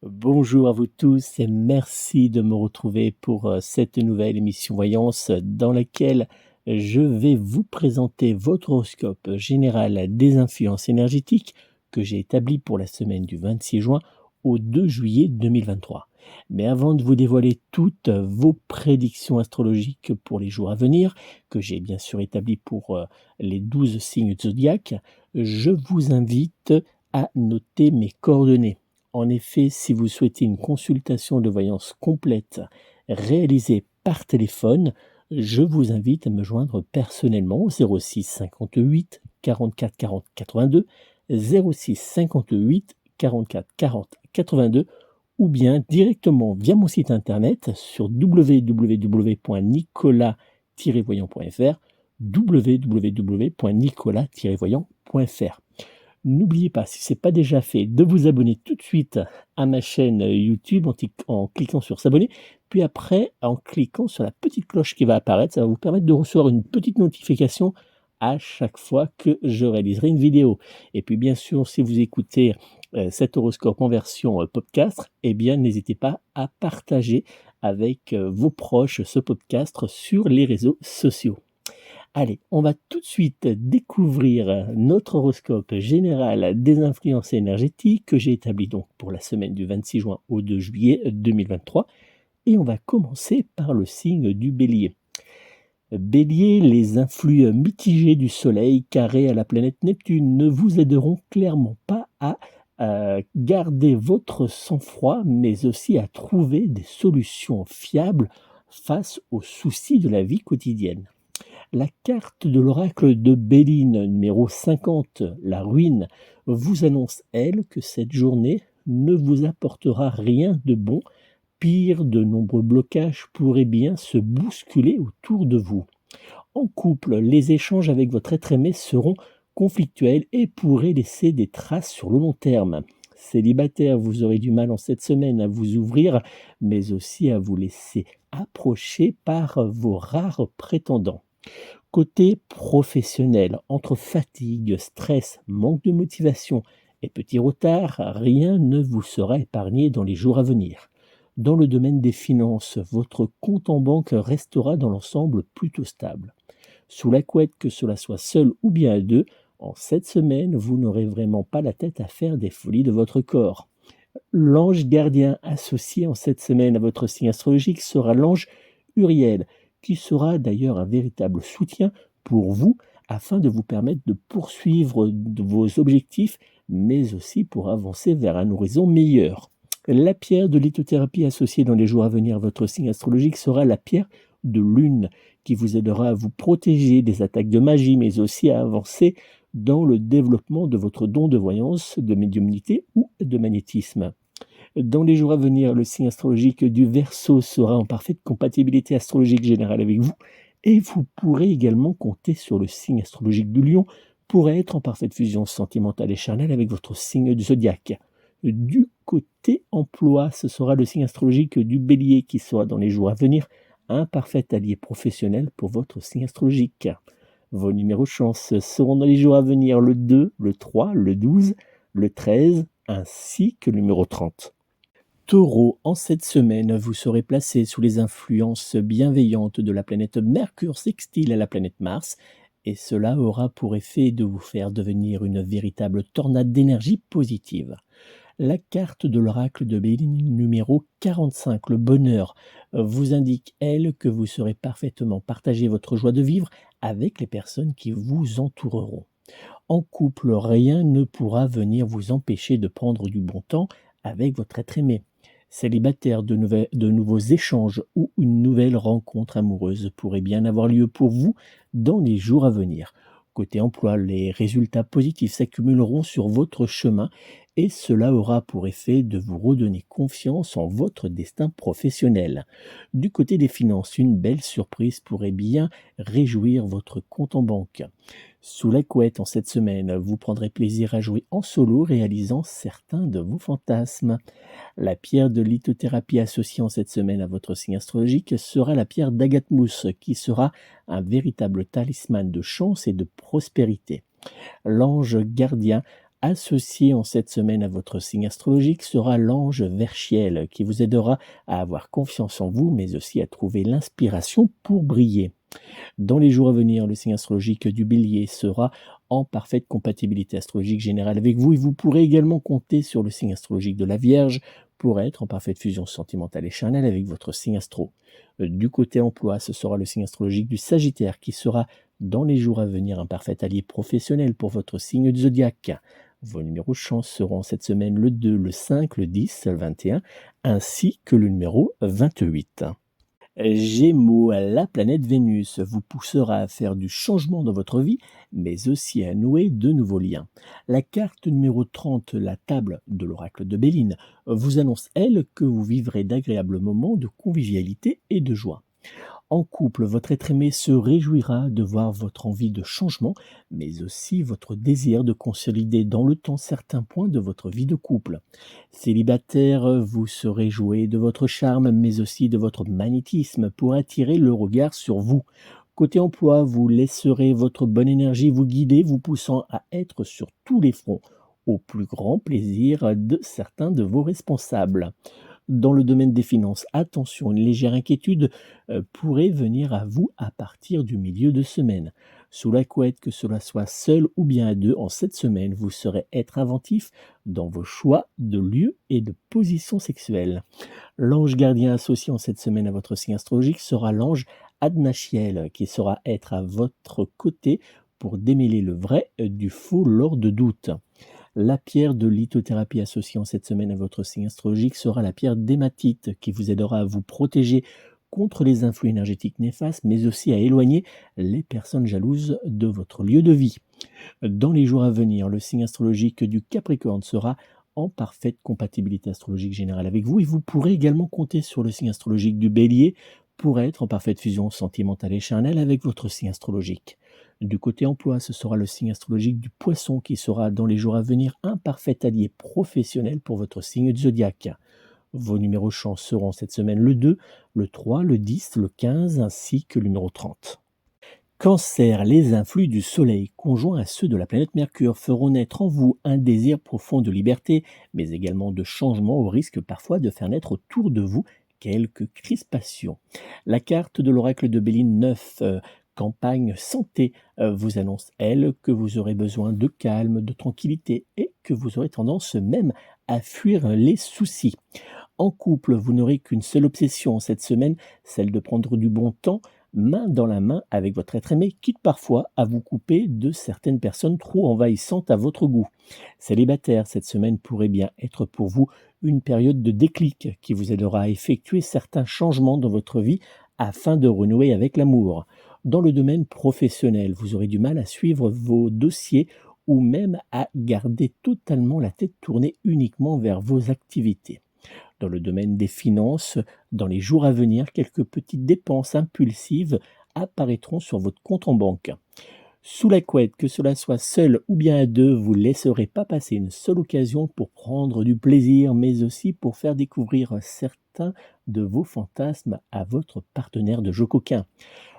Bonjour à vous tous et merci de me retrouver pour cette nouvelle émission Voyance dans laquelle je vais vous présenter votre horoscope général des influences énergétiques que j'ai établi pour la semaine du 26 juin au 2 juillet 2023. Mais avant de vous dévoiler toutes vos prédictions astrologiques pour les jours à venir, que j'ai bien sûr établies pour les 12 signes zodiaques, je vous invite à noter mes coordonnées. En effet, si vous souhaitez une consultation de voyance complète réalisée par téléphone, je vous invite à me joindre personnellement au 06 58 44 40 82, 06 58 44 40 82 ou bien directement via mon site internet sur www.nicolas-voyant.fr www.nicolas-voyant.fr. N'oubliez pas, si ce n'est pas déjà fait, de vous abonner tout de suite à ma chaîne YouTube en cliquant sur s'abonner, puis après en cliquant sur la petite cloche qui va apparaître. Ça va vous permettre de recevoir une petite notification à chaque fois que je réaliserai une vidéo. Et puis bien sûr, si vous écoutez cet horoscope en version podcast, eh bien n'hésitez pas à partager avec vos proches ce podcast sur les réseaux sociaux. Allez, on va tout de suite découvrir notre horoscope général des influences énergétiques que j'ai établi donc pour la semaine du 26 juin au 2 juillet 2023. Et on va commencer par le signe du Bélier. Bélier, les influx mitigés du Soleil carré à la planète Neptune ne vous aideront clairement pas à garder votre sang-froid, mais aussi à trouver des solutions fiables face aux soucis de la vie quotidienne. La carte de l'oracle de Béline, numéro 50, la ruine, vous annonce, elle, que cette journée ne vous apportera rien de bon. Pire, de nombreux blocages pourraient bien se bousculer autour de vous. En couple, les échanges avec votre être aimé seront conflictuels et pourraient laisser des traces sur le long terme. Célibataire, vous aurez du mal en cette semaine à vous ouvrir, mais aussi à vous laisser approcher par vos rares prétendants. Côté professionnel, entre fatigue, stress, manque de motivation et petits retards, rien ne vous sera épargné dans les jours à venir. Dans le domaine des finances, votre compte en banque restera dans l'ensemble plutôt stable. Sous la couette, que cela soit seul ou bien à deux, en cette semaine, vous n'aurez vraiment pas la tête à faire des folies de votre corps. L'ange gardien associé en cette semaine à votre signe astrologique sera l'ange Uriel, qui sera d'ailleurs un véritable soutien pour vous afin de vous permettre de poursuivre vos objectifs, mais aussi pour avancer vers un horizon meilleur. La pierre de lithothérapie associée dans les jours à venir à votre signe astrologique sera la pierre de lune, qui vous aidera à vous protéger des attaques de magie, mais aussi à avancer dans le développement de votre don de voyance, de médiumnité ou de magnétisme. Dans les jours à venir, le signe astrologique du Verseau sera en parfaite compatibilité astrologique générale avec vous et vous pourrez également compter sur le signe astrologique du Lion pour être en parfaite fusion sentimentale et charnelle avec votre signe du zodiaque. Du côté emploi, ce sera le signe astrologique du Bélier qui sera dans les jours à venir un parfait allié professionnel pour votre signe astrologique. Vos numéros chance seront dans les jours à venir le 2, le 3, le 12, le 13 ainsi que le numéro 30. Taureau, en cette semaine, vous serez placé sous les influences bienveillantes de la planète Mercure sextile à la planète Mars, et cela aura pour effet de vous faire devenir une véritable tornade d'énergie positive. La carte de l'oracle de Béline numéro 45, le bonheur, vous indique, elle, que vous saurez parfaitement partager votre joie de vivre avec les personnes qui vous entoureront. En couple, rien ne pourra venir vous empêcher de prendre du bon temps avec votre être aimé. Célibataire, de nouveaux échanges ou une nouvelle rencontre amoureuse pourrait bien avoir lieu pour vous dans les jours à venir. Côté emploi, les résultats positifs s'accumuleront sur votre chemin et cela aura pour effet de vous redonner confiance en votre destin professionnel. Du côté des finances, une belle surprise pourrait bien réjouir votre compte en banque. Sous la couette en cette semaine, vous prendrez plaisir à jouer en solo réalisant certains de vos fantasmes. La pierre de lithothérapie associée en cette semaine à votre signe astrologique sera la pierre d'Agatmousse, qui sera un véritable talisman de chance et de prospérité. L'ange gardien Associé en cette semaine à votre signe astrologique sera l'ange Verchiel qui vous aidera à avoir confiance en vous, mais aussi à trouver l'inspiration pour briller. Dans les jours à venir, le signe astrologique du Bélier sera en parfaite compatibilité astrologique générale avec vous et vous pourrez également compter sur le signe astrologique de la Vierge pour être en parfaite fusion sentimentale et charnelle avec votre signe astro. Du côté emploi, ce sera le signe astrologique du Sagittaire qui sera dans les jours à venir un parfait allié professionnel pour votre signe du zodiaque. Vos numéros chance seront cette semaine le 2, le 5, le 10, le 21 ainsi que le numéro 28. Gémeaux, la planète Vénus vous poussera à faire du changement dans votre vie, mais aussi à nouer de nouveaux liens. La carte numéro 30, la table de l'oracle de Béline, vous annonce, elle, que vous vivrez d'agréables moments de convivialité et de joie. En couple, votre être aimé se réjouira de voir votre envie de changement, mais aussi votre désir de consolider dans le temps certains points de votre vie de couple. Célibataire, vous serez joué de votre charme, mais aussi de votre magnétisme pour attirer le regard sur vous. Côté emploi, vous laisserez votre bonne énergie vous guider, vous poussant à être sur tous les fronts, au plus grand plaisir de certains de vos responsables. Dans le domaine des finances, attention, une légère inquiétude pourrait venir à vous à partir du milieu de semaine. Sous la couette, que cela soit seul ou bien à deux, en cette semaine, vous saurez être inventif dans vos choix de lieu et de position sexuelle. L'ange gardien associé en cette semaine à votre signe astrologique sera l'ange Adnachiel, qui saura être à votre côté pour démêler le vrai du faux lors de doutes. La pierre de lithothérapie associée en cette semaine à votre signe astrologique sera la pierre d'hématite qui vous aidera à vous protéger contre les influx énergétiques néfastes, mais aussi à éloigner les personnes jalouses de votre lieu de vie. Dans les jours à venir, le signe astrologique du Capricorne sera en parfaite compatibilité astrologique générale avec vous et vous pourrez également compter sur le signe astrologique du Bélier pour être en parfaite fusion sentimentale et charnelle avec votre signe astrologique. Du côté emploi, ce sera le signe astrologique du Poisson qui sera dans les jours à venir un parfait allié professionnel pour votre signe zodiaque. Vos numéros chance seront cette semaine le 2, le 3, le 10, le 15 ainsi que le numéro 30. Cancer, les influx du Soleil, conjoints à ceux de la planète Mercure, feront naître en vous un désir profond de liberté, mais également de changement au risque parfois de faire naître autour de vous quelques crispations. La carte de l'oracle de Béline 9, campagne santé, vous annonce, elle, que vous aurez besoin de calme, de tranquillité et que vous aurez tendance même à fuir les soucis. En couple, vous n'aurez qu'une seule obsession cette semaine, celle de prendre du bon temps, main dans la main avec votre être aimé, quitte parfois à vous couper de certaines personnes trop envahissantes à votre goût. Célibataire, cette semaine pourrait bien être pour vous une période de déclic qui vous aidera à effectuer certains changements dans votre vie afin de renouer avec l'amour. Dans le domaine professionnel, vous aurez du mal à suivre vos dossiers ou même à garder totalement la tête tournée uniquement vers vos activités. Dans le domaine des finances, dans les jours à venir, quelques petites dépenses impulsives apparaîtront sur votre compte en banque. Sous la couette, que cela soit seul ou bien à deux, vous ne laisserez pas passer une seule occasion pour prendre du plaisir, mais aussi pour faire découvrir certains de vos fantasmes à votre partenaire de jeu coquin.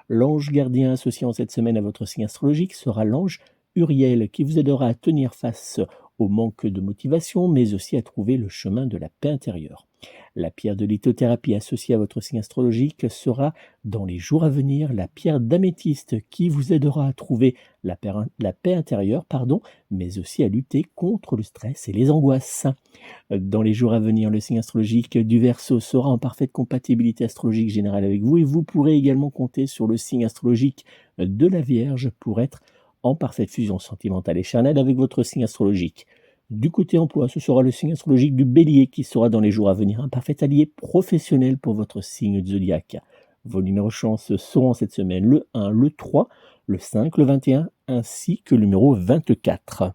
L'ange gardien associé en cette semaine à votre signe astrologique sera l'ange Uriel qui vous aidera à tenir face au manque de motivation, mais aussi à trouver le chemin de la paix intérieure. La pierre de lithothérapie associée à votre signe astrologique sera, dans les jours à venir, la pierre d'améthyste qui vous aidera à trouver la paix intérieure, mais aussi à lutter contre le stress et les angoisses. Dans les jours à venir, le signe astrologique du Verseau sera en parfaite compatibilité astrologique générale avec vous et vous pourrez également compter sur le signe astrologique de la Vierge pour être en parfaite fusion sentimentale et charnelle avec votre signe astrologique. Du côté emploi, ce sera le signe astrologique du Bélier qui sera dans les jours à venir un parfait allié professionnel pour votre signe zodiaque. Vos numéros chance seront cette semaine le 1, le 3, le 5, le 21 ainsi que le numéro 24.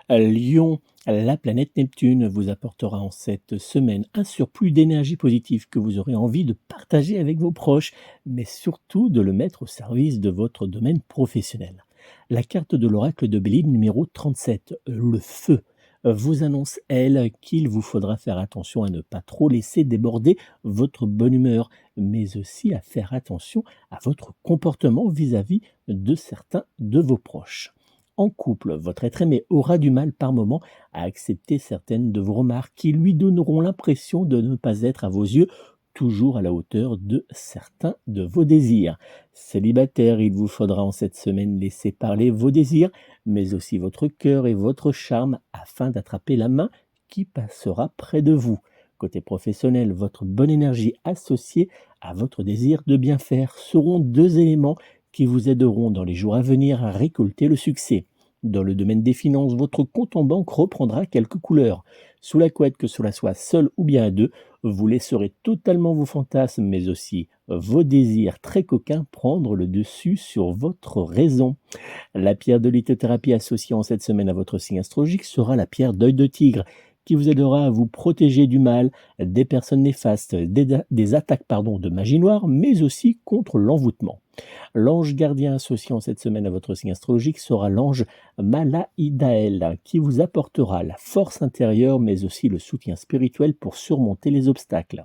Lion, la planète Neptune vous apportera en cette semaine un surplus d'énergie positive que vous aurez envie de partager avec vos proches, mais surtout de le mettre au service de votre domaine professionnel. La carte de l'oracle de Béline numéro 37, le feu, vous annonce, elle, qu'il vous faudra faire attention à ne pas trop laisser déborder votre bonne humeur, mais aussi à faire attention à votre comportement vis-à-vis de certains de vos proches. En couple, votre être aimé aura du mal par moment à accepter certaines de vos remarques qui lui donneront l'impression de ne pas être à vos yeux toujours à la hauteur de certains de vos désirs. Célibataire, il vous faudra en cette semaine laisser parler vos désirs, mais aussi votre cœur et votre charme afin d'attraper la main qui passera près de vous. Côté professionnel, votre bonne énergie associée à votre désir de bien faire seront deux éléments qui vous aideront dans les jours à venir à récolter le succès. Dans le domaine des finances, votre compte en banque reprendra quelques couleurs. Sous la couette, que cela soit seul ou bien à deux, vous laisserez totalement vos fantasmes, mais aussi vos désirs très coquins prendre le dessus sur votre raison. La pierre de lithothérapie associée en cette semaine à votre signe astrologique sera la pierre d'œil de tigre, qui vous aidera à vous protéger du mal, des personnes néfastes, des attaques de magie noire, mais aussi contre l'envoûtement. L'ange gardien associé en cette semaine à votre signe astrologique sera l'ange Malaïdaël, qui vous apportera la force intérieure, mais aussi le soutien spirituel pour surmonter les obstacles.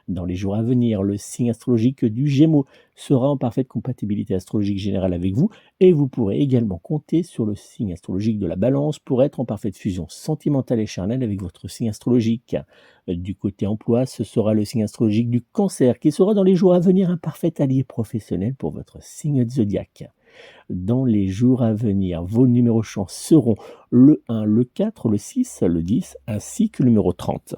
Dans les jours à venir, le signe astrologique du Gémeaux sera en parfaite compatibilité astrologique générale avec vous, et vous pourrez également compter sur le signe astrologique de la Balance pour être en parfaite fusion sentimentale et charnelle avec votre signe astrologique. Du côté emploi, ce sera le signe astrologique du Cancer qui sera dans les jours à venir un parfait allié professionnel pour votre signe zodiaque. Dans les jours à venir, vos numéros chance seront le 1, le 4, le 6, le 10 ainsi que le numéro 30.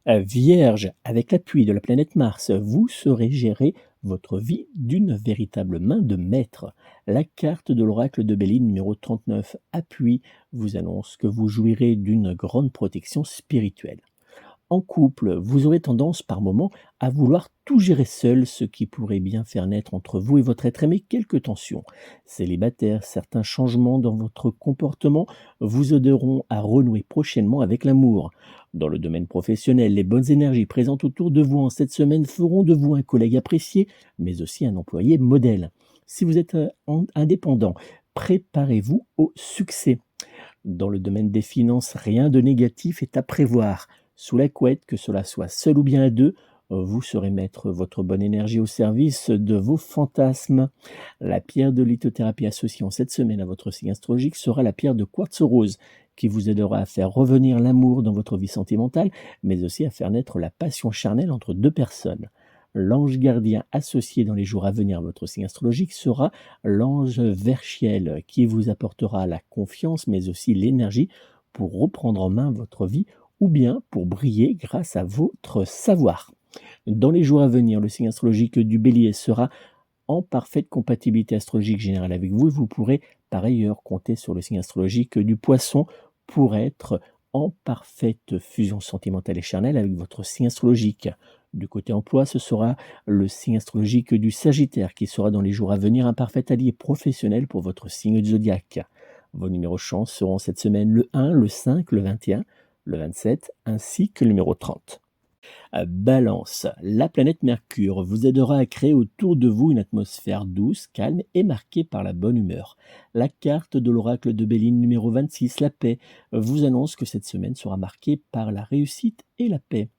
Vierge, avec l'appui de la planète Mars, vous saurez gérer votre vie d'une véritable main de maître. La carte de l'oracle de Béline numéro 39, appui, vous annonce que vous jouirez d'une grande protection spirituelle. En couple, vous aurez tendance par moments à vouloir tout gérer seul, ce qui pourrait bien faire naître entre vous et votre être aimé quelques tensions. Célibataire, certains changements dans votre comportement vous aideront à renouer prochainement avec l'amour. Dans le domaine professionnel, les bonnes énergies présentes autour de vous en cette semaine feront de vous un collègue apprécié, mais aussi un employé modèle. Si vous êtes indépendant, préparez-vous au succès. Dans le domaine des finances, rien de négatif est à prévoir. Sous la couette, que cela soit seul ou bien à deux, vous saurez mettre votre bonne énergie au service de vos fantasmes. La pierre de lithothérapie associée en cette semaine à votre signe astrologique sera la pierre de quartz rose, qui vous aidera à faire revenir l'amour dans votre vie sentimentale, mais aussi à faire naître la passion charnelle entre deux personnes. L'ange gardien associé dans les jours à venir à votre signe astrologique sera l'ange Verchiel, qui vous apportera la confiance, mais aussi l'énergie pour reprendre en main votre vie ou bien pour briller grâce à votre savoir. Dans les jours à venir, le signe astrologique du Bélier sera en parfaite compatibilité astrologique générale avec vous et vous pourrez par ailleurs compter sur le signe astrologique du Poisson pour être en parfaite fusion sentimentale et charnelle avec votre signe astrologique. Du côté emploi, ce sera le signe astrologique du Sagittaire qui sera dans les jours à venir un parfait allié professionnel pour votre signe zodiaque. Vos numéros chance seront cette semaine le 1, le 5, le 21, le 27 ainsi que le numéro 30. Balance, la planète Mercure vous aidera à créer autour de vous une atmosphère douce, calme et marquée par la bonne humeur. La carte de l'oracle de Béline numéro 26, la paix, vous annonce que cette semaine sera marquée par la réussite et la paix.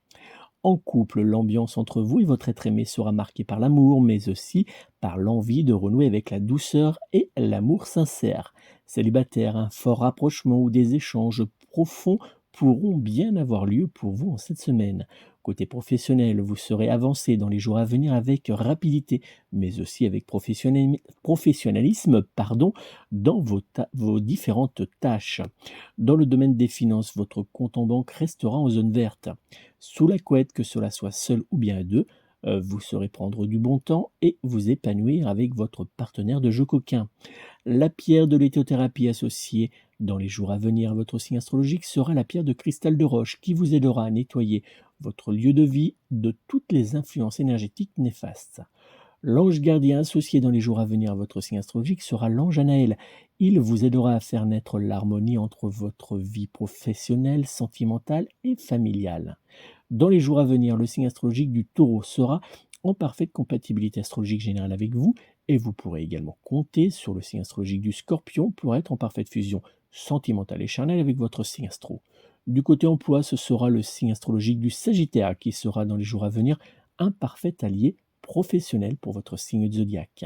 En couple, l'ambiance entre vous et votre être aimé sera marquée par l'amour, mais aussi par l'envie de renouer avec la douceur et l'amour sincère. Célibataire, un fort rapprochement ou des échanges profonds pourront bien avoir lieu pour vous en cette semaine. Côté professionnel, vous serez avancé dans les jours à venir avec rapidité, mais aussi avec professionnalisme dans vos différentes tâches. Dans le domaine des finances, votre compte en banque restera en zone verte. Sous la couette, que cela soit seul ou bien à deux, vous saurez prendre du bon temps et vous épanouir avec votre partenaire de jeu coquin. La pierre de lithothérapie associée dans les jours à venir à votre signe astrologique sera la pierre de cristal de roche qui vous aidera à nettoyer votre lieu de vie de toutes les influences énergétiques néfastes. L'ange gardien associé dans les jours à venir à votre signe astrologique sera l'ange Anaël. Il vous aidera à faire naître l'harmonie entre votre vie professionnelle, sentimentale et familiale. Dans les jours à venir, le signe astrologique du Taureau sera en parfaite compatibilité astrologique générale avec vous et vous pourrez également compter sur le signe astrologique du Scorpion pour être en parfaite fusion sentimentale et charnelle avec votre signe astro. Du côté emploi, ce sera le signe astrologique du Sagittaire qui sera dans les jours à venir un parfait allié professionnel pour votre signe zodiaque.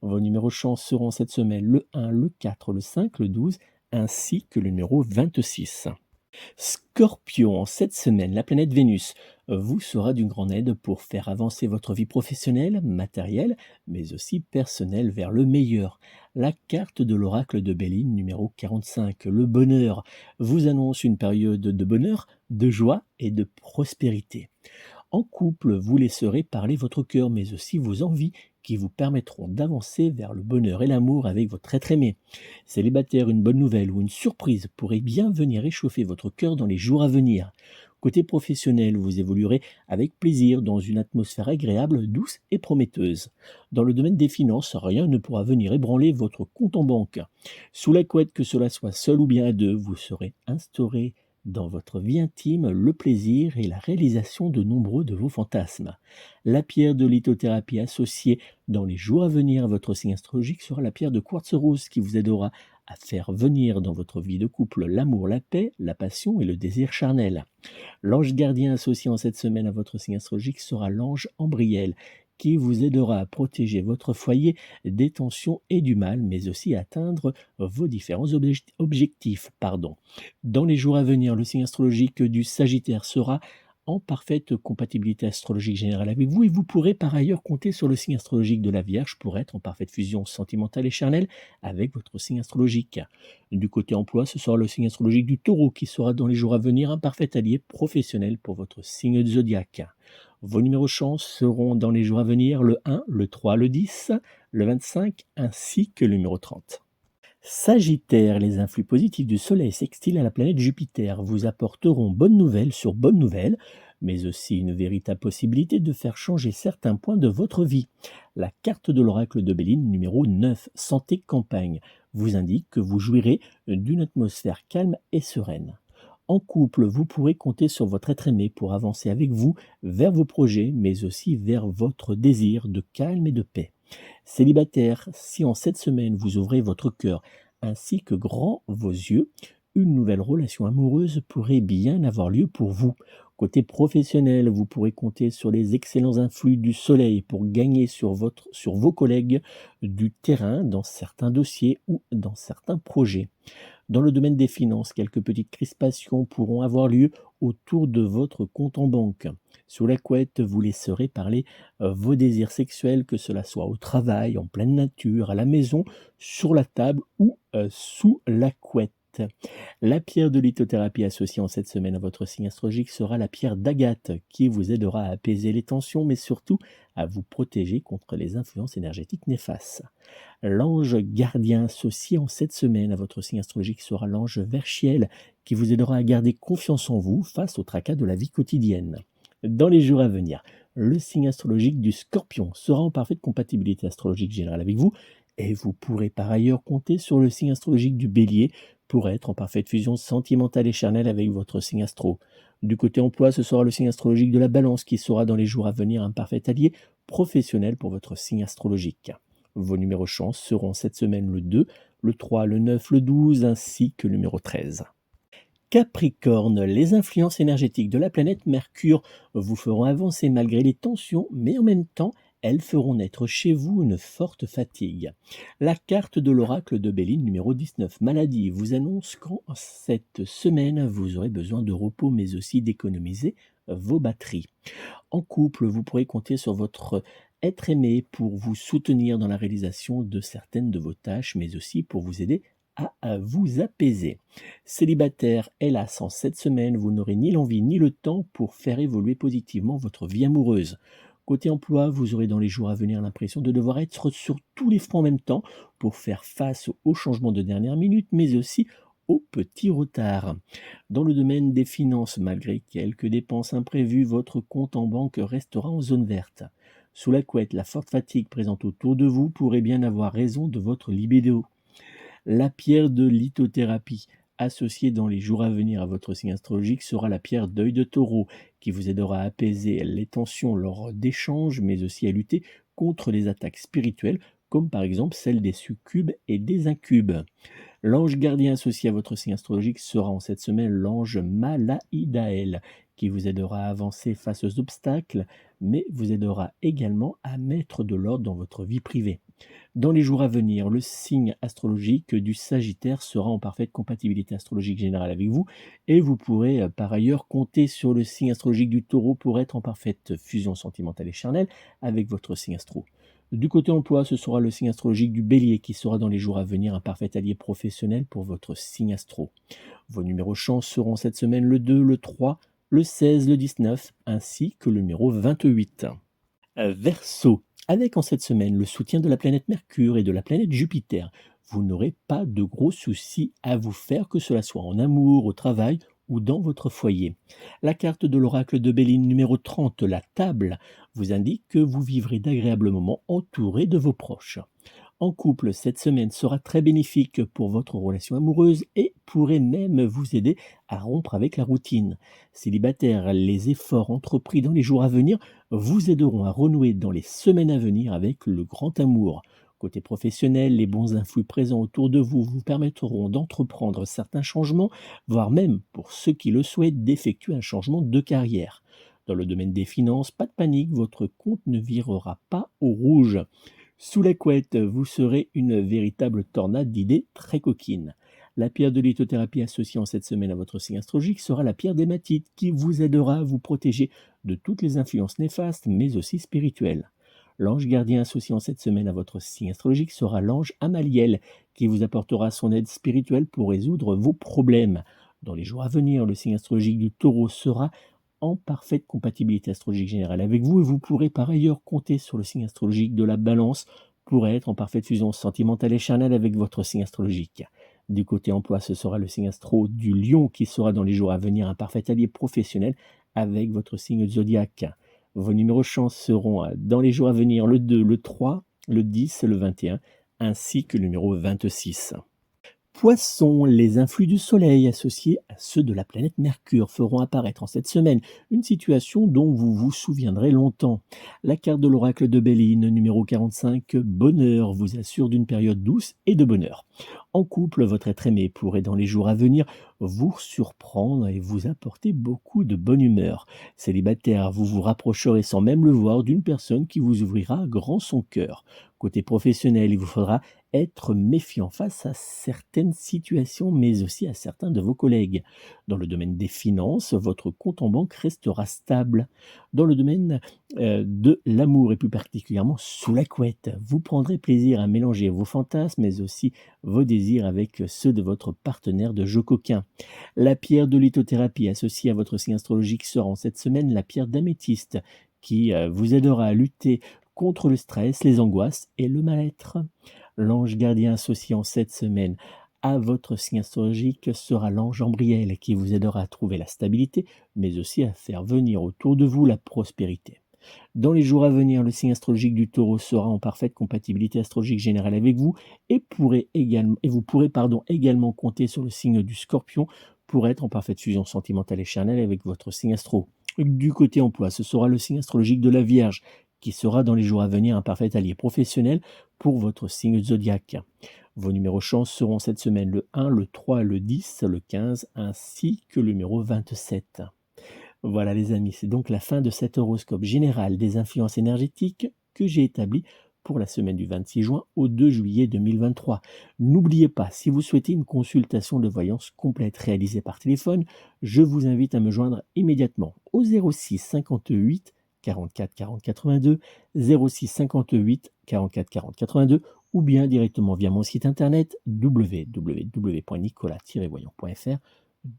Vos numéros chance seront cette semaine le 1, le 4, le 5, le 12, ainsi que le numéro 26. Scorpion, en cette semaine, la planète Vénus vous sera d'une grande aide pour faire avancer votre vie professionnelle, matérielle, mais aussi personnelle vers le meilleur. La carte de l'oracle de Béline, numéro 45, le bonheur, vous annonce une période de bonheur, de joie et de prospérité. En couple, vous laisserez parler votre cœur, mais aussi vos envies qui vous permettront d'avancer vers le bonheur et l'amour avec votre être aimé. Célibataire, une bonne nouvelle ou une surprise pourrait bien venir réchauffer votre cœur dans les jours à venir. Côté professionnel, vous évoluerez avec plaisir dans une atmosphère agréable, douce et prometteuse. Dans le domaine des finances, rien ne pourra venir ébranler votre compte en banque. Sous la couette, que cela soit seul ou bien à deux, vous serez instauré dans votre vie intime le plaisir et la réalisation de nombreux de vos fantasmes. La pierre de lithothérapie associée dans les jours à venir à votre signe astrologique sera la pierre de quartz rose qui vous aidera à faire venir dans votre vie de couple l'amour, la paix, la passion et le désir charnel. L'ange gardien associé en cette semaine à votre signe astrologique sera l'ange Ambriel, qui vous aidera à protéger votre foyer des tensions et du mal, mais aussi à atteindre vos différents objectifs. Dans les jours à venir, le signe astrologique du Sagittaire sera en parfaite compatibilité astrologique générale avec vous et vous pourrez par ailleurs compter sur le signe astrologique de la Vierge pour être en parfaite fusion sentimentale et charnelle avec votre signe astrologique. Du côté emploi, ce sera le signe astrologique du Taureau qui sera dans les jours à venir un parfait allié professionnel pour votre signe de zodiaque. Vos numéros chance seront dans les jours à venir le 1, le 3, le 10, le 25 ainsi que le numéro 30. Sagittaire, les influx positifs du Soleil sextile à la planète Jupiter vous apporteront bonnes nouvelles sur bonnes nouvelles, mais aussi une véritable possibilité de faire changer certains points de votre vie. La carte de l'oracle de Béline, numéro 9, santé campagne, vous indique que vous jouirez d'une atmosphère calme et sereine. En couple, vous pourrez compter sur votre être aimé pour avancer avec vous vers vos projets, mais aussi vers votre désir de calme et de paix. Célibataire, si en cette semaine vous ouvrez votre cœur ainsi que grand vos yeux, une nouvelle relation amoureuse pourrait bien avoir lieu pour vous. Côté professionnel, vous pourrez compter sur les excellents influx du soleil pour gagner sur vos collègues du terrain dans certains dossiers ou dans certains projets. Dans le domaine des finances, quelques petites crispations pourront avoir lieu autour de votre compte en banque. Sous la couette, vous laisserez parler vos désirs sexuels, que cela soit au travail, en pleine nature, à la maison, sur la table ou sous la couette. La pierre de lithothérapie associée en cette semaine à votre signe astrologique sera la pierre d'agate qui vous aidera à apaiser les tensions mais surtout à vous protéger contre les influences énergétiques néfastes. L'ange gardien associé en cette semaine à votre signe astrologique sera l'ange Verchiel qui vous aidera à garder confiance en vous face au tracas de la vie quotidienne. Dans les jours à venir, le signe astrologique du Scorpion sera en parfaite compatibilité astrologique générale avec vous et vous pourrez par ailleurs compter sur le signe astrologique du Bélier pour être en parfaite fusion sentimentale et charnelle avec votre signe astro. Du côté emploi, ce sera le signe astrologique de la Balance qui sera dans les jours à venir un parfait allié professionnel pour votre signe astrologique. Vos numéros chance seront cette semaine le 2, le 3, le 9, le 12 ainsi que le numéro 13. Capricorne, les influences énergétiques de la planète Mercure vous feront avancer malgré les tensions, mais en même temps, elles feront naître chez vous une forte fatigue. La carte de l'oracle de Béline numéro 19, maladie, vous annonce qu'en cette semaine, vous aurez besoin de repos, mais aussi d'économiser vos batteries. En couple, vous pourrez compter sur votre être aimé pour vous soutenir dans la réalisation de certaines de vos tâches, mais aussi pour vous aider à vous apaiser. Célibataire, hélas, en cette semaine, vous n'aurez ni l'envie ni le temps pour faire évoluer positivement votre vie amoureuse. Côté emploi, vous aurez dans les jours à venir l'impression de devoir être sur tous les fronts en même temps pour faire face aux changements de dernière minute, mais aussi aux petits retards. Dans le domaine des finances, malgré quelques dépenses imprévues, votre compte en banque restera en zone verte. Sous la couette, la forte fatigue présente autour de vous pourrait bien avoir raison de votre libido. La pierre de lithothérapie associée dans les jours à venir à votre signe astrologique sera la pierre d'œil de taureau qui vous aidera à apaiser les tensions lors d'échanges mais aussi à lutter contre les attaques spirituelles comme par exemple celle des succubes et des incubes. L'ange gardien associé à votre signe astrologique sera en cette semaine l'ange Malaïdaël qui vous aidera à avancer face aux obstacles mais vous aidera également à mettre de l'ordre dans votre vie privée. Dans les jours à venir, le signe astrologique du Sagittaire sera en parfaite compatibilité astrologique générale avec vous et vous pourrez par ailleurs compter sur le signe astrologique du Taureau pour être en parfaite fusion sentimentale et charnelle avec votre signe astro. Du côté emploi, ce sera le signe astrologique du Bélier qui sera dans les jours à venir un parfait allié professionnel pour votre signe astro. Vos numéros chance seront cette semaine le 2, le 3, le 16, le 19 ainsi que le numéro 28. Verseau, avec en cette semaine le soutien de la planète Mercure et de la planète Jupiter, vous n'aurez pas de gros soucis à vous faire, que cela soit en amour, au travail ou dans votre foyer. La carte de l'oracle de Béline numéro 30, la table, vous indique que vous vivrez d'agréables moments entourés de vos proches. En couple, cette semaine sera très bénéfique pour votre relation amoureuse et pourrait même vous aider à rompre avec la routine. Célibataire, les efforts entrepris dans les jours à venir vous aideront à renouer dans les semaines à venir avec le grand amour. Côté professionnel, les bons influx présents autour de vous vous permettront d'entreprendre certains changements, voire même, pour ceux qui le souhaitent, d'effectuer un changement de carrière. Dans le domaine des finances, pas de panique, votre compte ne virera pas au rouge. Sous la couette, vous serez une véritable tornade d'idées très coquines. La pierre de lithothérapie associée en cette semaine à votre signe astrologique sera la pierre d'hématite qui vous aidera à vous protéger de toutes les influences néfastes mais aussi spirituelles. L'ange gardien associé en cette semaine à votre signe astrologique sera l'ange Amaliel qui vous apportera son aide spirituelle pour résoudre vos problèmes. Dans les jours à venir, le signe astrologique du Taureau sera en parfaite compatibilité astrologique générale avec vous et vous pourrez par ailleurs compter sur le signe astrologique de la Balance pour être en parfaite fusion sentimentale et charnelle avec votre signe astrologique. Du côté emploi, ce sera le signe astro du Lion qui sera dans les jours à venir un parfait allié professionnel avec votre signe zodiaque. Vos numéros chance seront dans les jours à venir le 2, le 3, le 10 et le 21 ainsi que le numéro 26. Poissons, les influx du Soleil associés à ceux de la planète Mercure feront apparaître en cette semaine une situation dont vous vous souviendrez longtemps. La carte de l'oracle de Béline, numéro 45, bonheur, vous assure d'une période douce et de bonheur. En couple, votre être aimé pourrait dans les jours à venir vous surprendre et vous apporter beaucoup de bonne humeur. Célibataire, vous vous rapprocherez sans même le voir d'une personne qui vous ouvrira grand son cœur. Côté professionnel, il vous faudra être méfiant face à certaines situations, mais aussi à certains de vos collègues. Dans le domaine des finances, votre compte en banque restera stable. Dans le domaine de l'amour, et plus particulièrement sous la couette, vous prendrez plaisir à mélanger vos fantasmes, mais aussi vos désirs avec ceux de votre partenaire de jeu coquin. La pierre de lithothérapie associée à votre signe astrologique sera en cette semaine la pierre d'améthyste, qui vous aidera à lutter contre le stress, les angoisses et le mal-être. L'ange gardien associé en cette semaine à votre signe astrologique sera l'ange Ambriel qui vous aidera à trouver la stabilité, mais aussi à faire venir autour de vous la prospérité. Dans les jours à venir, le signe astrologique du Taureau sera en parfaite compatibilité astrologique générale avec vous et vous pourrez également compter sur le signe du Scorpion pour être en parfaite fusion sentimentale et charnelle avec votre signe astro. Du côté emploi, ce sera le signe astrologique de la Vierge qui sera dans les jours à venir un parfait allié professionnel pour votre signe zodiaque. Vos numéros chance seront cette semaine le 1, le 3, le 10, le 15 ainsi que le numéro 27. Voilà les amis, c'est donc la fin de cet horoscope général des influences énergétiques que j'ai établi pour la semaine du 26 juin au 2 juillet 2023. N'oubliez pas, si vous souhaitez une consultation de voyance complète réalisée par téléphone, je vous invite à me joindre immédiatement au 06 58 44 40 82, 06 58 44 40 82 ou bien directement via mon site internet www.nicolas-voyant.fr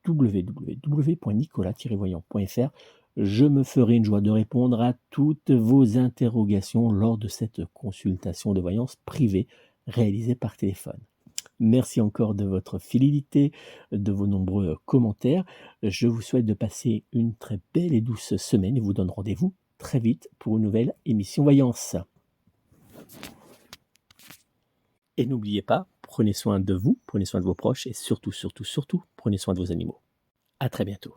www.nicolas-voyant.fr. Je me ferai une joie de répondre à toutes vos interrogations lors de cette consultation de voyance privée réalisée par téléphone. Merci encore de votre fidélité, de vos nombreux commentaires. Je vous souhaite de passer une très belle et douce semaine et vous donne rendez-vous très vite pour une nouvelle émission Voyance. Et n'oubliez pas, prenez soin de vous, prenez soin de vos proches et surtout, prenez soin de vos animaux. À très bientôt.